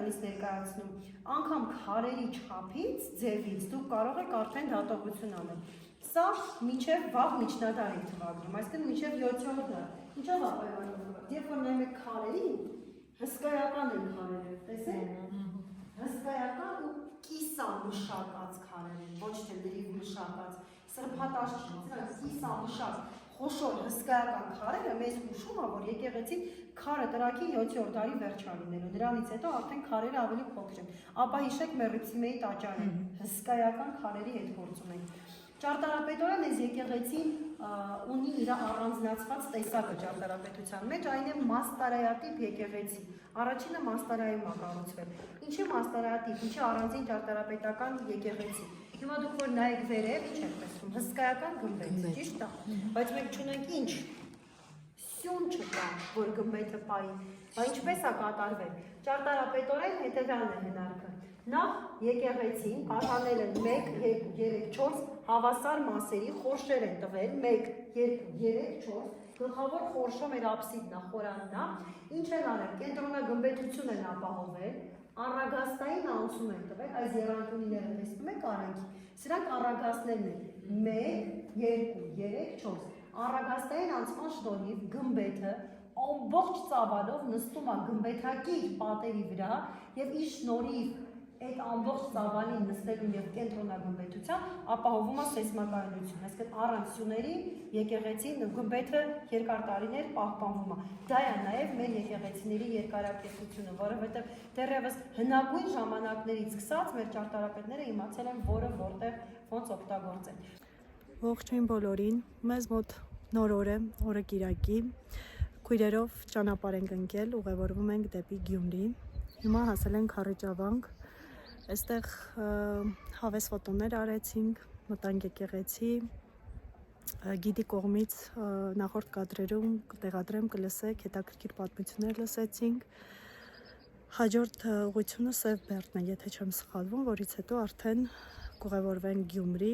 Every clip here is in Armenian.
նույնիսկ ներկայացնում, անգամ քարերի չափից, ձևից դուք կարող եք արդեն դատողություն անել։ Սա մինչև վաղ միջնադար ենք թվագրում, այսինքն մինչև 7-րդ դար։ Ինչով է պայմանավորված։ Երբ որ նայում եք քարերին, հսկայական են քարերը, տեսեք։ Հսկայական ու կիսամշակած քարեր են, ոչ թե լրիվ մշակած, սրբատաշ չի, դրանք կիսամշակ, խոշոր հսկայական քարերը մեզ հուշում է, որ եկեղեցին քարը տրակի 7-րդ դարի վերջալիներում, դրանից հետո արդեն քարերը ավելի փոքր են, ապա հիշեք Մեռիպսիմեի տաճարը, հսկայական քարերի հետ գործում ենք։ Ճարտարապետորեն այս եկեղեցին ունի իր առանձնացված տեսակը ճարտարապետության մեջ, այն է մաստարայատիպ եկեղեցի։ Առաջինը մաստարայում է կառուցվել։ Ինչի մաստարայատիպ, ինչի առանձին ճարտարապետական եկեղեցի։ Հիմա դուք որ նայեք վերև, ինչ եք տեսնում, հսկայական գմբեթ, ճիշտ է, բայց մենք չունենք ինչ, սյուն չկա, որ գմբեթը պայի, բայց ինչպես է կատարվել։ Ճարտարապետորեն հետևյալն է հնարքը։ Նախ եկեղեցին պատանել են 1, 2, 3, 4 հավասար մասերի խորշեր են տվել 1, 2, 3, 4 գլխավոր խորշը մեր աբսիդն է, խորանն է, ինչ են արել, կենտրոնագմբեթություն են ապահովել, առագաստային անցում են տվել, այս եռանկյունիները տեսնում եք արանքի, սրանք առագաստներն են 1, 2, 3, 4 առագաստային անցման շնորհիվ գմբեթը ամբողջ ծավալով նստում է գմբեթակիր պատերի վրա եւ իր շնորհիվ այդ ամբողջ ծավալին նստելուն եւ կենտրոնագմբեթության ապահովում է սեյսմակայունություն, այսինքն առանց սյուների եկեղեցին գմբեթը երկար տարիներ պահպանվում է։ Դա է նաեւ մեր եկեղեցիների երկարակեցությունը, որովհետեւ դեռևս հնագույն ժամանակներից սկսած մեր ճարտարապետները իմացել են որը որտեղ ոնց օգտագործել։ Ողջույն բոլորին, մեզ մոտ նոր օր է, օրը Կիրակի, քույրերով ճանապարհ ենք ընկել, ուղևորվում ենք դեպի Գյումրի։ Հիմա հասել ենք Խառիճավանք, այստեղ հավես ֆոտոներ արեցինք, մտանք եկեղեցի, գիդի կողմից նախորդ կադրերում կտեղադրեմ կլսեք, հետաքրքիր պատմություններ լսեցինք։ Հաջորդ ուղղությունը Սև Բերդն է, եթե չեմ սխալվում, որից հետո արդեն կուղևորվենք Գյումրի,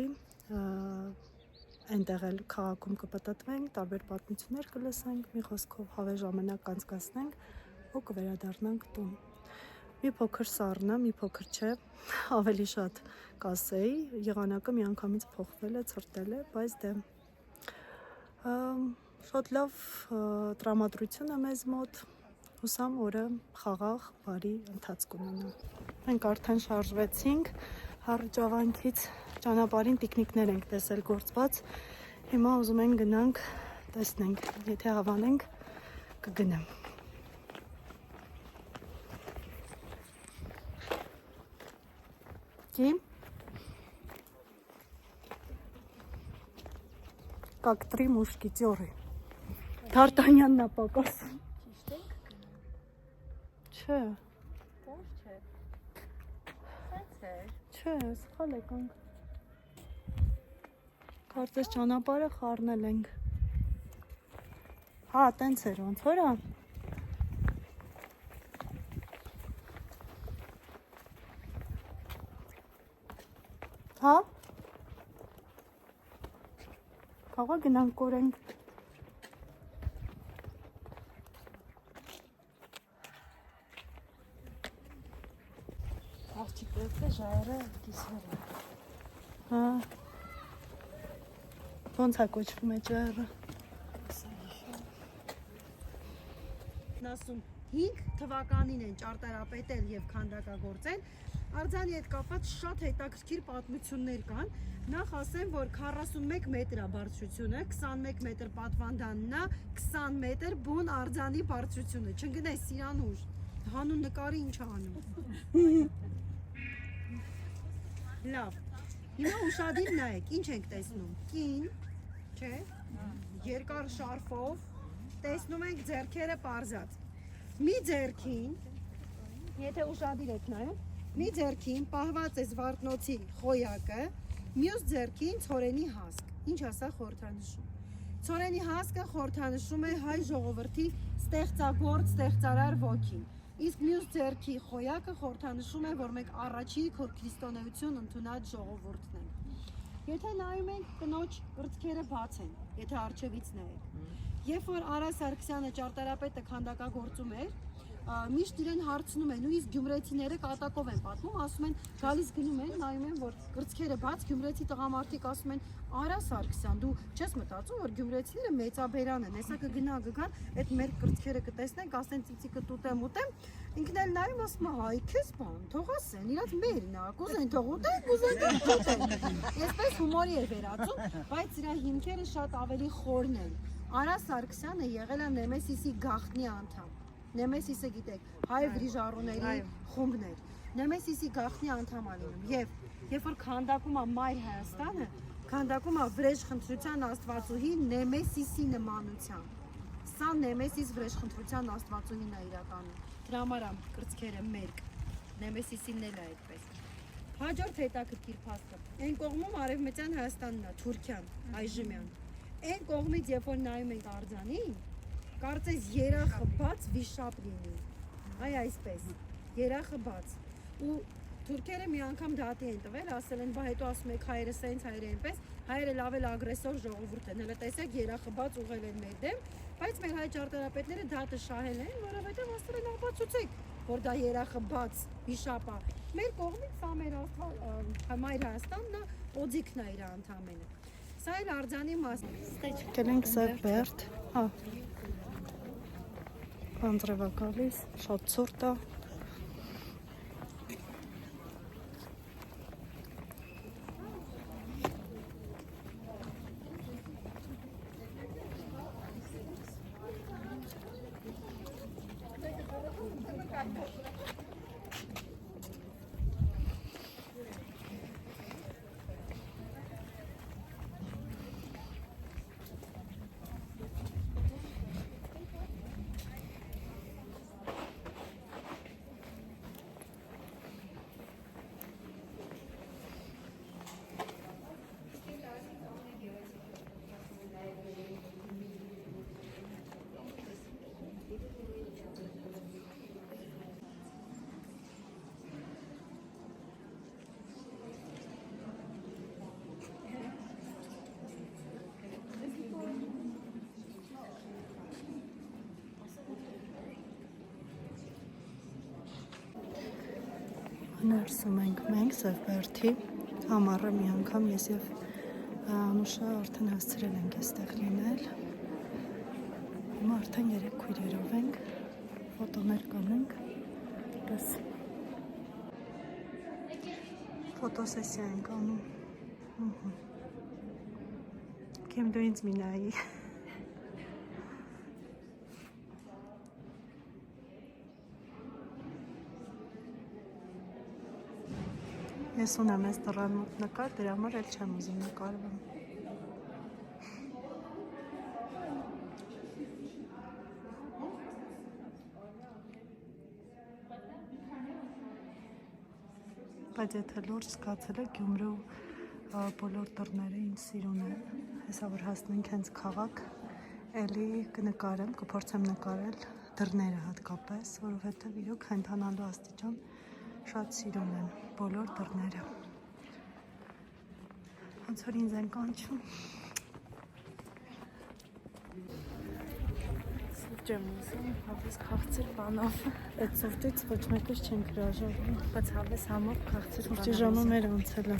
այնտեղ էլ քաղաքում կպտտվենք, տարբեր պատմություններ կլսենք, մի խոսքով հավես ժամանակ կանցկացնենք ու կվերադառնանք տուն։ Մի փոքր սառն է, մի փոքր չէ, ավելի շատ կասեի, եղանակը միանգամից փոխվել է, ցրտել է, բայց դե շատ լավ տրամադրություն է մեզ մոտ, հուսամ օրը խաղաղ, բարի ընթացք ունենա։ Մենք արդեն շարժվեցինք Խառիճավանքից, ճանապարհին տիկնիկներ ենք տեսել գործված, հիմա ուզում ենք գնանք, տեսնենք, եթե հավանենք, կգնեմ։ Կիմ? Как 3 мушкетеры. Դարտանյանն է պակասում։ Ճիշտ ենք գնում։ Չէ, Ոչ չէ։ Սենց է։ չէ, սխալ եկանք։ Կարծես ճանապարհը խառնել ենք։ Հա, տենց էր ոնց որ է։ Հա։ Կարող գնանք կորենք։ Աղջիկը ժայռը կիսվեր է։ Հա։ Ոնց է կոչվում է ջահը։ 95 թվականին են ճարտարապետել եւ քանդակագործել։ Արձանի հետ կապված շատ հետաքրքիր պատմություններ կան։ Նախ ասեմ, որ 41 մետր է բարձրությունը, 21 մետր պատվանդանն է, 20 մետր բուն արձանի բարձրությունը։ Չընկնես Սիրանուշ, հանուն նկարի ինչ է անում։ Լավ։ Հիմա ուշադիր նայեք, ինչ ենք տեսնում։ Կին, չէ՞, երկար շարֆով, տեսնում ենք ձեռքերը պարզած։ Մի ձեռքին, եթե ուշադիր եք նայում, մի ձեռքին պահված է զվարթնոցի խոյակը, մյուս ձեռքին ցորենի հասկ։ Ինչ է սա խորհրդանշում։ Ցորենի հասկը խորհրդանշում է հայ ժողովրդի ստեղծագործ, ստեղծարար ոգին։ Իսկ մյուս ձեռքի խոյակը խորհրդանշում է, որ մենք առաջի քրիստոնեություն ընդունած ժողովուրդն ենք։ Եթե նայում ենք, կնոջ կրծքերը բաց են, եթե առջևից նայեք։ Երբ որ Արա Սարգսյանը ճարտարապետը քանդակագործում էր, միշտ իրեն հարցնում են, նույնիսկ գյումրեցիները կատակով են պատմում, ասում են, գալիս գնում են, նայում են, որ կրծքերը բաց, գյումրեցի տղամարդիկ ասում են, արա Սարգսյան, դու չես մտածում, որ գյումրեցիները մեծաբերան են, հեսա կգան, այդ մեր կրծքերը կտեսնեն, կասեն ծիծիկը տուտեմ, ինքն էլ նայում ասում է, հայ քեզ բան, թող ասեն, իրաց մերն է, կուզեն թող ուտեն, կուզեն թող ուտեն։ Այսպես հումորի է վերածում, բայց իր հիմքերը շատ ավելի խորն են։ Արա Սարգսյանը եղել է Նեմեսիսի գաղտնի անդամ։ Նեմեսիսը գիտեք, հայ վրիժառուների խումբն էր։ Նեմեսիսի գաղտնի անդամ ալինում եւ երբ որ քանդակում է Մայր Հայաստանը, քանդակում է վրեժխնդրության աստվածուհի Նեմեսիսի նմանությամբ։ Սա Նեմեսիս վրեժխնդրության աստվածուհին է իրականում։ Դրա համար է կրծքերը մերկ։ Նեմեսիսին էլ է այդպես։ Հաջորդ հետաքրքիր փաստը։ Այն կողմում արևմտյան Հայաստանն է, Թուրքիան, այժմյան։ Այն կողմից երբ որ նայում ենք արձանին, կարծես երախը բաց վիշապ լինի։ Այ այսպես, երախը բաց։ Ու թուրքերը մի անգամ դատի են տվել, ասել են, բա հետո ասում եք հայերը սենց, հայերը այնպես, հայերը լավ էլ ագրեսոր ժողովուրդ են, հələ տեսեք երախը բաց ուղղել են մեր դեմ, բայց մեր հայ ճարտարապետները դատը շահել են, որովհետև ասել են ապացուցեք, որ դա երախը բաց վիշապ է։ Մեր կողմից սա մեր Մայր Հայաստանն է, օձիքն է իր անդամենը։ Սա էլ արձանի մասն է։ Գնանք Սևբերդ, հա։ Անձրևա գալիս, շատ ցուրտ է։ Ներսում ենք մենք Սևբերդի համառը մի անգամ ես եւ Անուշը արդեն հասցրել ենք այստեղ լինել։ Հիմա արդեն 3 քույրերով ենք, ֆոտոներ կանենք։ Դες ֆոտոսեսիա ենք անում։ Կեմ դու ինձ մի նայի։ Ես ունեմ այս դռան մոտ նկար, դրա համար էլ չեմ ուզում նկարվում։ Բայց եթե լուրջ զգացել եք Գյումրու բոլոր դռները ինձ սիրուն են, հեսա որ հասնենք հենց քաղաք, էլի կնկարեմ, կփորձեմ նկարել դռները հատկապես, որովհետև իրոք հենթանալու աստիճան շատ սիրուն են բոլոր դռները։ Ոնց որ ինձ են կանչում։ Սուրճ եմ ուզում, հավես քաղցր բանով։ Այդ սուրճից ոչ մեկս չենք հրաժարվում, բայց հավես համով քաղցր բանով։ Սուրճի ժամը մեր անցել է։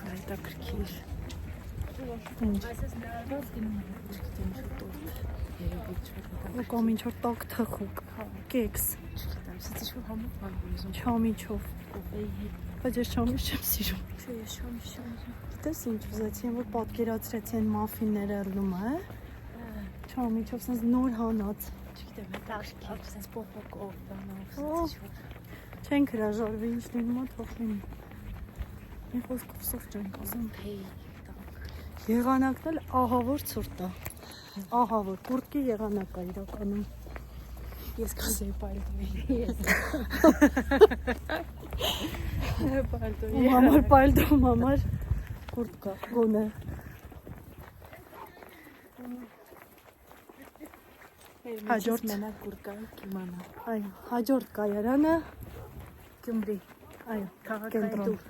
Հետաքրքիր։ Ինչ։ Կամ ինչ որ տակ թխուկ, կեքս։ Սա ինչ-որ համով բան ուզում։ Չամիչով։ Բայց ես չամիչ չեմ սիրում։ Չէ, ես չամիչ չեմ ուզում։ Գիտես ինչ ուզեցի, որ պատկերացրեցի այն մաֆինները ըլլում է։ Չամիչով sense նոր հանած։ Չգիտեմ, հետաքրքիր, sense պոպոկով բանով։ Չենք հրաժարվի, ինչ լինում է, թող լինի։ Մի խոսքով սուրճ ենք ուզում։ Եղանակն էլ ահավոր ցուրտ է։ Ահավոր, կուրտկի եղանակ է իրականում։ Ես կասեի պալդոյի։ Պալդոյի։ Համար պալդոմ, համար կուրտկա, գոնե։ Հաջորդ մենակ կուրտկա կիմանա։ Այո, հաջորդ կայարանը Գյումրի։ Այո, քաղաքային տուր։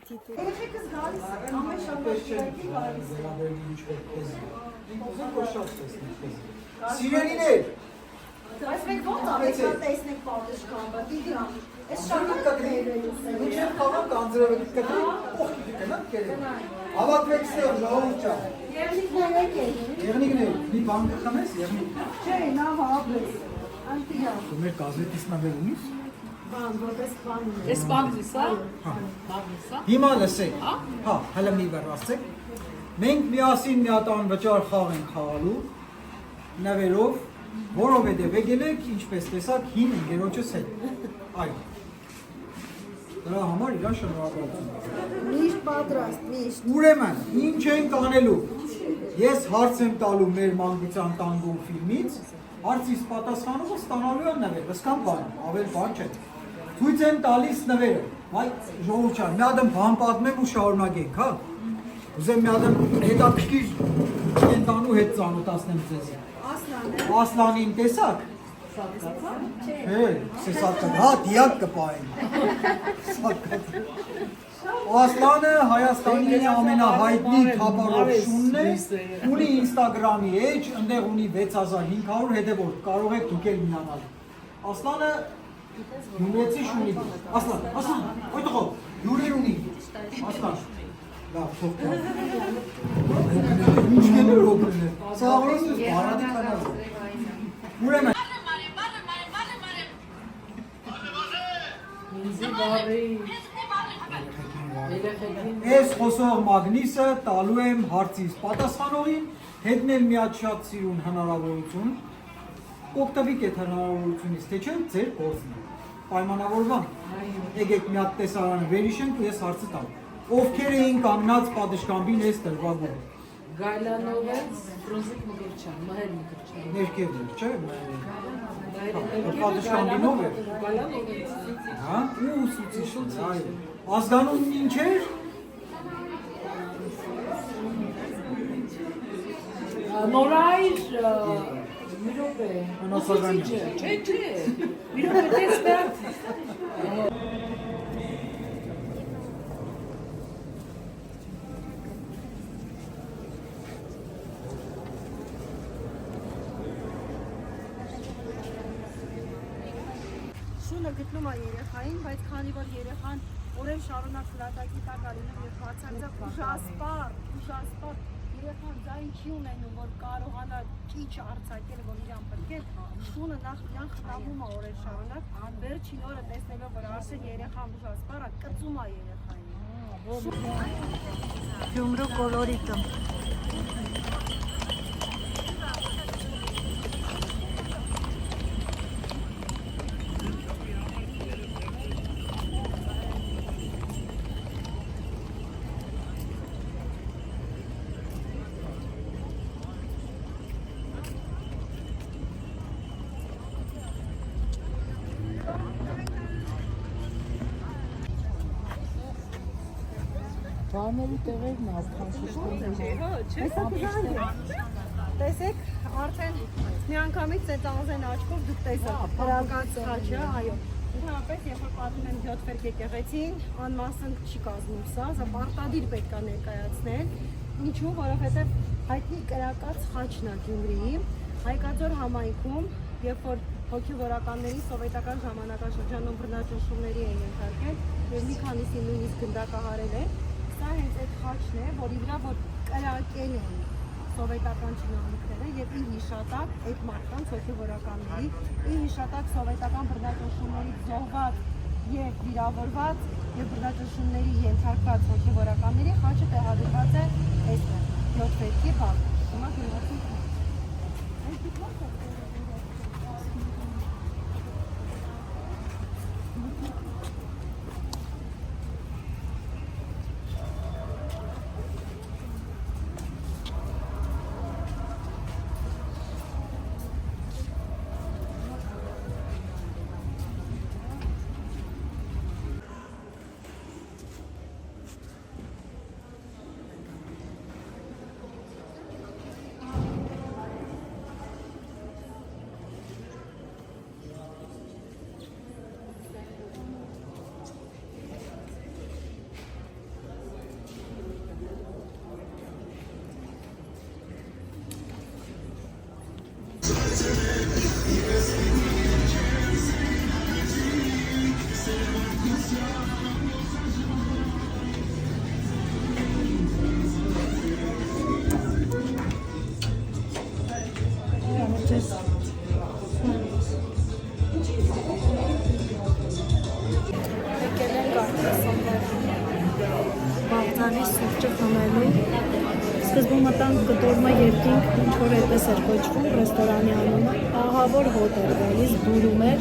Տիտու։ Երեխեքս գալիս է, ամեն շաբաթ շաբաթի գալիս է։ Սիրելիներ, Բայց մենք ո՞նց ամենքան տեսնենք պատշգամբը, դիդիան, այս շաբաթը կներելուս է։ մինչև խաղանք անձրևը կտրի, ողջի կնանք կերել։ Հավատվեք ստեղ ժողովուրդ չա։ Եղնիկներեք էին։ Եղնիկներ, մի բան կխմես, եղնիկ։ Չէ, նա հավես։ Անտիան։ Դու մեր կազետից նավեր ունիս։ Բան, որպես բան։ Էս բանից է։ Բանից է։ Հիմա լսեք, հա, հələ մի բառ ասեք։ Մենք միասին մի հատ անվճար խաղ ենք խաղալու նավերով, որովհետև եկել եք, ինչպես տեսակ, հին ընկերոջս հետ։ Այո։ Դրա համար իրան շնորհակալություն։ Միշտ պատրաստ, միշտ։ Ուրեմն, ինչ ենք անելու։ Ես հարց եմ տալու մեր մանկության տանգուն ֆիլմից, հարցից պատասխանումը ստանալու եմ նվեր, ըսկան բան, ավել բան չէ։ Ցույց եմ տալիս նվերը, այ ժողովուրդ ջան, մի հատ բան պատմեմ ու շարունակենք, հա։ Ուզեմ մի հատ հետաքրքիր կենտանու հետ ծանոթացնեմ ձեզ։ Ասլանին տեսակ։ Չէ, սեսակը, հա, դիակ կպահեն։ Ասլանը Հայաստանի ամենահայտնի թափառող շունն է, ունի Instagram-ի էջ, ընդեղ ունի 6500 հետևորդ, կարող եք դուք էլ միանալ։ Ասլանը Գյումրեցի շունի։ Ասլան, այդտեղ հյուրեր ունի։ Ասլան։ Լավ, թող կա։ Ինչ կենոր օգնել։ Սաղորոս ես բարադի կանալ։ Ուրեմն Ես խոսող Մագնիսը տալու եմ հարցից պատասխանողին, հետնել մի հատ շատ սիրուն հնարավորություն, օգտվեք այդ հնարավորությունից, թե չէ ձեր գործն է, պայմանավորվան, եկեք մի հատ տեսարանը վերիշենք ու ես հարցը տամ, ովքեր էին կանգնած պատշգամբին այս տրվագում, Գայլանովից Ֆրոզիկ Մկրչյան, Մհեր Մկրչյան։ ներքևն էր, չէ, պատշգամբինով էր, Գայլանովից։ հա, ու ուսուցիչ, այո, ազգանունն ինչ էր, Նորայր մի րոպե։ Անասագանյան։ Չէ, մի րոպե տեսնեմ։ Շունը գտնում է երեխային, բայց քանի որ երեխան օրեր շարունակ լատակի տակ ալինում եւ բացարձակ ուժասպառ, երեխան ձայն չի ունենում, որ կարողանա ճիչ արձակել, որ իրան պրկել, շունը նախ իրան խնամում է օրեր շարունակ, վերջին օրը տեսնելով, որ Արսեն երեխան ուժասպառ է, կծում է երեխային։ Գյումրու կոլորիտը։ Բաների տեղերն Տեսեք, արդեն մի անգամից այդ անզեն աչքով դուք տեսաք, հրակած խաչը, այո։ Ընդհանրապես, երբ որ պատմում եմ 7 ֆերկ եկեղեցին, անմասն չի կազմում սա պարտադիր պետք է ներկայացնել։ Ինչու, որովհետև հայտնի կրակած խաչն է Գյումրիի, Հայկաձոր համայնքում, երբ որ հոգևորականների սովետական ժամանակաշրջանում բռնաճնշումների էին ենթարկել եւ մի քանիսի նույնիսկ գնդակահարել են, սա հենց այդ խաչն է, որի վրա որ կրակել են սովետական չինովնիկները եւ ի հիշատակ այդ մարդկանց հոգևորականների, ի հիշատակ սովետական բռնաճնշումներից զոհված եւ վիրավորված եւ բռնաճնշումների ենթարկված հոգևորականների խաչը տեղադրված է այստեղ 7 ֆերկի բակ։ Հիմա գնացինք։ Եկել ենք արդեն Բաղձանի սուրճը խմելու։ Սկզբում մտանք կտորմա երկինք, ինչ-որ այդպես էր կոչվում, ռեստորանի անունը, ահավոր հոտ էր գալիս, դուրում էր,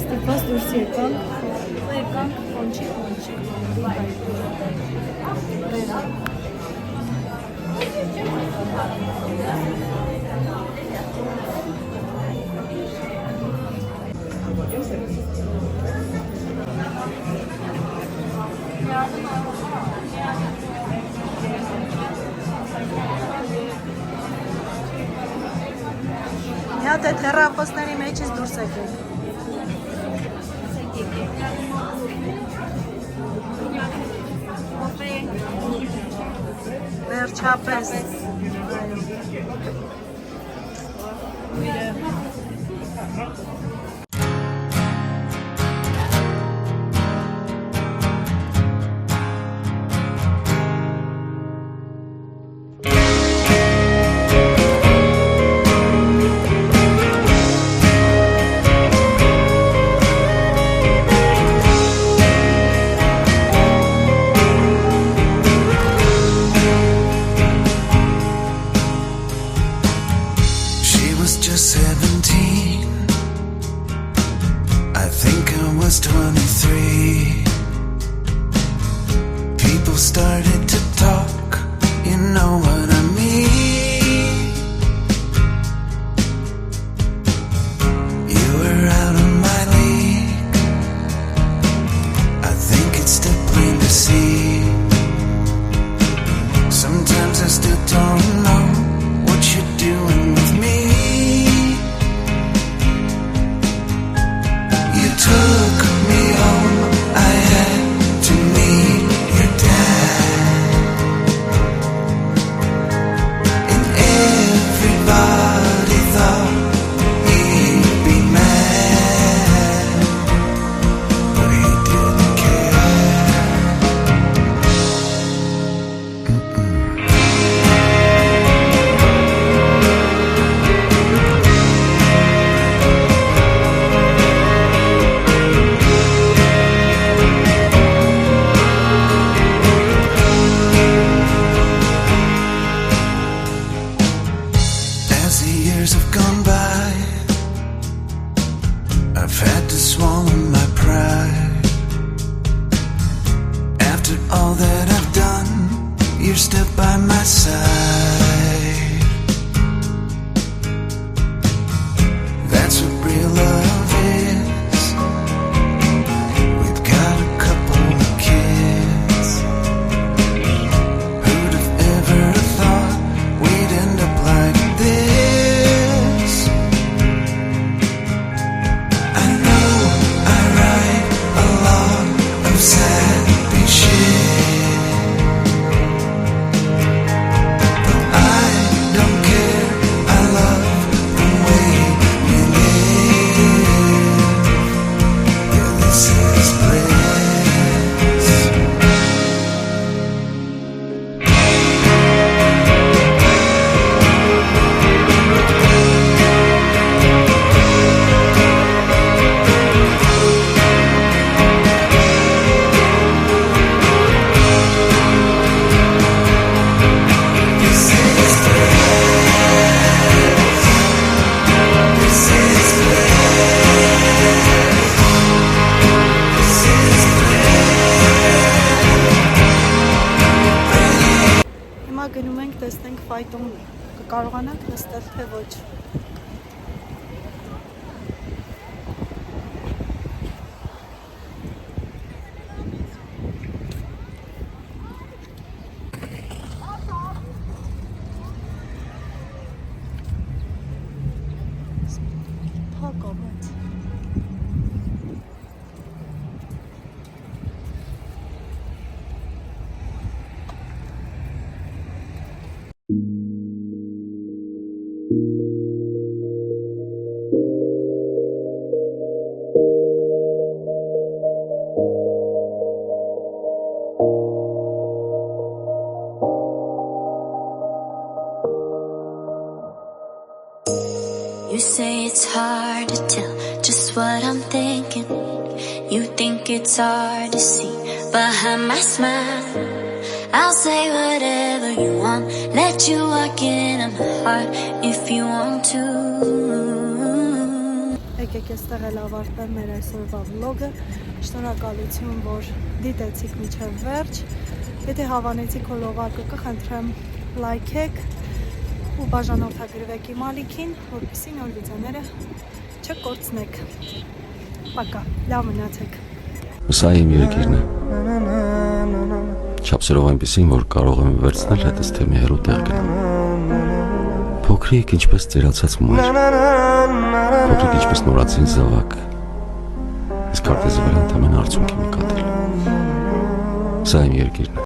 ստիպված դուրս եկանք խոնչիկ խմելու հայտնի։ Մի հատ այդ հեռախոսների մեջից դուրս եկել։ Վերջապես։ She was just 17. I think I was 23. People started to talk, you know what I mean. You were out of my league. I think it's still plain to see. Sometimes I still don't know what you're doing with me. You took me home, I had to meet your dad. And everybody thought he'd be mad, but he didn't care. As the years have gone by, I've had to swallow my pride. After all that I've done, you're still by my side. That's what real love is. We've got a couple of kids. Who'd have ever thought we'd end up like this? I know I write a lot of sappy shit, but I don't care. I love the way you live. Yeah, this is bliss. This is bliss. This is Հիմա գնում ենք տեսնենք ֆայտոն կկարողանանք նստել թե ոչ։ Փակ ա, բայց You say it's hard to tell just what I'm thinking. You think it's hard to see behind my smile. I'll say whatever you want, let you walk into my heart if you want to. Եկեք այստեղ էլ ավարտվեմ մեր այսօրվա վլոգը։ Շնորհակալություն, որ դիտեցիք մինչև վերջ։ Եթե հավանեցիք հոլովակը, կխնդրեմ լայքեք ու բաժանորդագրվեք իմ ալիքին, որպեսզի նոր վիդեոները չկորցնեք։ Պակա, լավ մնացեք։ Սա իմ երկիրն է։ Չափսերով այնպեսին, որ կարող եմ վերցնել հետս թե մի հեռու տեղ գնալ։ Փոքրիկ ինչպես ծերացած մայր, փոքրիկ ինչպես նորացին զավակ, իսկ քարտեզի վրա ընդամենը արցունքի մի կատել։ Սա իմ երկիրն է։